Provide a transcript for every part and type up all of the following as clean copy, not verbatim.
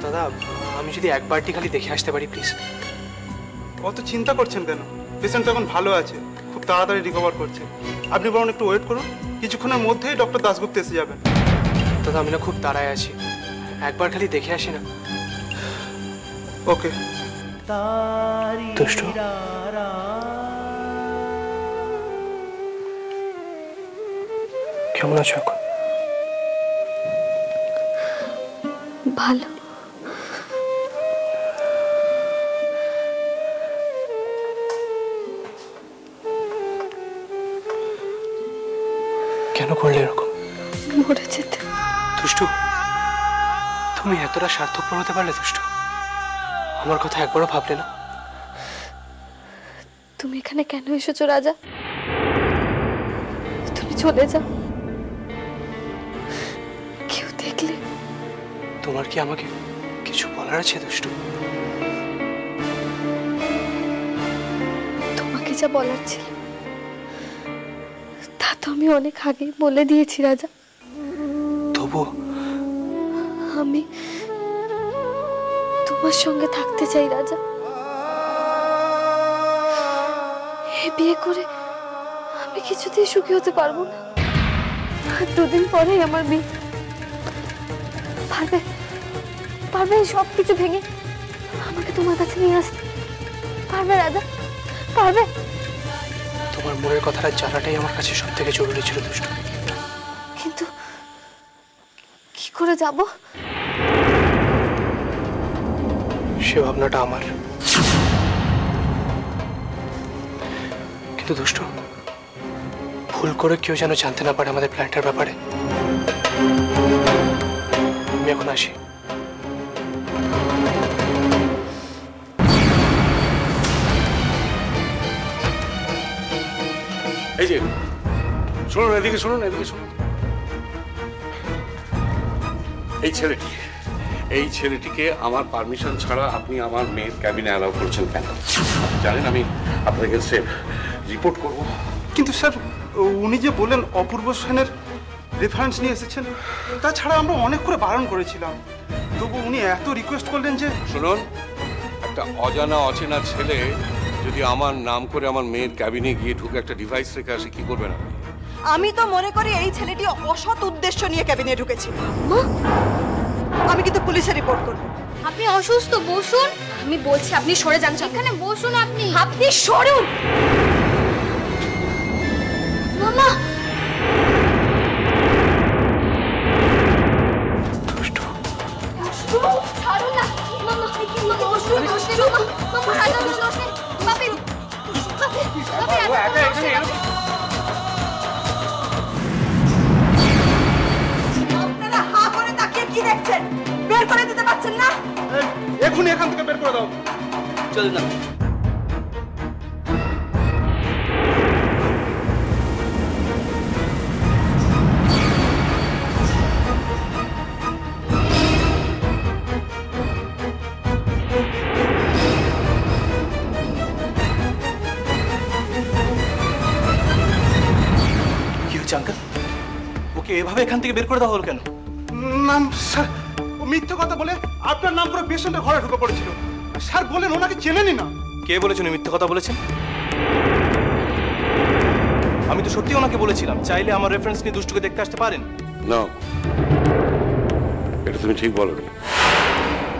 দাদা, আমি যদি এক বারটি খালি দেখে আসতে পারি প্লিজ। অত চিন্তা করছেন কেন? পেশেন্ট তো এখন ভালো আছে, খুব তাড়াতাড়ি রিকভার করছে। আপনি বরং একটু ওয়েট করুন, কিছুক্ষণের মধ্যেই ডক্টর দাশগুপ্ত এসে যাবেন। দাদা, আমি না খুব তাড়ায় আছি, একবার খালি দেখে আসি না। ওকে। দুষ্টু, কেমন আছো এখন? ভালো। কেন করলে এরকম? মরে যেতে। দুষ্টু, তুমি এতটা স্বার্থপর হতে পারলে? দুষ্টু, আমার কথা একবারও ভাবলে না? তুমি এখানে কেন এসেছো রাজা? তুমি চলে যাও, কেউ দেখলে। তোমার কি আমাকে কিছু বলার আছে দুষ্টু? তোমাকে যা বলার ছিল তা তো আমি অনেক আগেই বলে দিয়েছি রাজা। তবু আমি তোমার সঙ্গে থাকতে চাই রাজা। এই বিয়ে করে আমি কিছুতেই সুখী হতে পারবো না। আর দুদিন পরেই আমার বিয়ে। পারবে পারবে সব কিছু ভেঙে আমাকে তোমার কাছে নিয়ে আসতে? পারবে রাজা? পারবে? তোমার মনের কথাটা জানাটাই আমার কাছে সব থেকে জরুরি ছিল দুষ্টু। কিন্তু কি করে যাব? সে ভাবনাটা আমার। কিন্তু দুষ্টু, ভুল করে কেউ যেন জানতে না পারে আমাদের প্ল্যানটার ব্যাপারে। আমি এখন আসি। এই যে শুনুন, এদিকে শুনুন, এদিকে শুনুন। এই ছেলেটিকে আমার পারমিশন ছাড়া আপনি আমার মেয়ের ক্যাবিনে অ্যালাউ করছেন কেন? জানেন আমি আপনার এগেইনস্টে রিপোর্ট করব। কিন্তু স্যার, উনি যে বললেন অপূর্ব সেনের রেফারেন্স নিয়ে এসেছেন, তাছাড়া আমরা অনেক করে বারণ করেছিলাম, তবু উনি এত রিকোয়েস্ট করলেন যে। শুনুন, একটা অজানা অচেনা ছেলে যদি আমার নাম করে আমার মেয়ের ক্যাবিনে গিয়ে ঢুকে একটা ডিভাইস রেখে আসে, কি করবেন আপনি? আমি তো মনে করি এই ছেলেটি অসৎ উদ্দেশ্য নিয়ে ক্যাবিনে ঢুকেছিল। আমি কিন্তু পুলিশে রিপোর্ট করব। আপনি অসুস্থ, বসুন। আমি বলছি আপনি সরে যান। এখানে বসুন। আপনি সরুন। মামা, দুষ্টু, ছাড়ুন না। মামা, বসুন। মামা, রাজা বসুন। বাপি, আপনারা হা করে তাকিয়ে কি দেখছেন? বের করে দিতে পারছেন না? এখনই এখান থেকে বের করে দাও। চল না। কি হচ্ছে আঙ্কেল? ওকে এভাবে এখান থেকে বের করে দেওয়া হলো কেন? নাম স্যার, ও মিথ্যে কথা বলে আপনার নাম করে পেশেন্টের ঘরে ঢুকে পড়েছিল। স্যার বলেন ওনাকে চেনেনই না। কে বলেছেন মিথ্যে কথা বলেছেন? আমি তো সত্যি ওনাকে বলেছিলাম চাইলে আমার রেফারেন্স নিয়ে দুষ্টুকে দেখতে আসতে পারেন। না, এটা তুমি ঠিক বলোনি।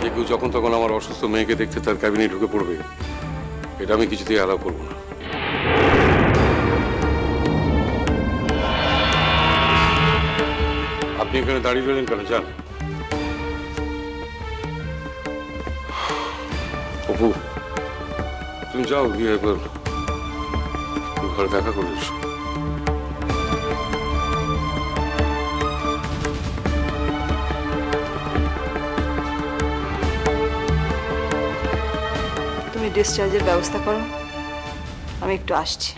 যে কেউ যখন তখন আমার অসুস্থ মেয়েকে দেখতে তার ক্যাবিনে ঢুকে পড়বে, এটা আমি কিছুতেই অ্যালাউ করবো না। আপনি এখানে দাঁড়িয়ে রইলেন কেন? যান। অপু, তুমি যাও, গিয়ে একবার ঘরে দেখা করে এসো। তুমি ডিসচার্জের ব্যবস্থা করো, আমি একটু আসছি।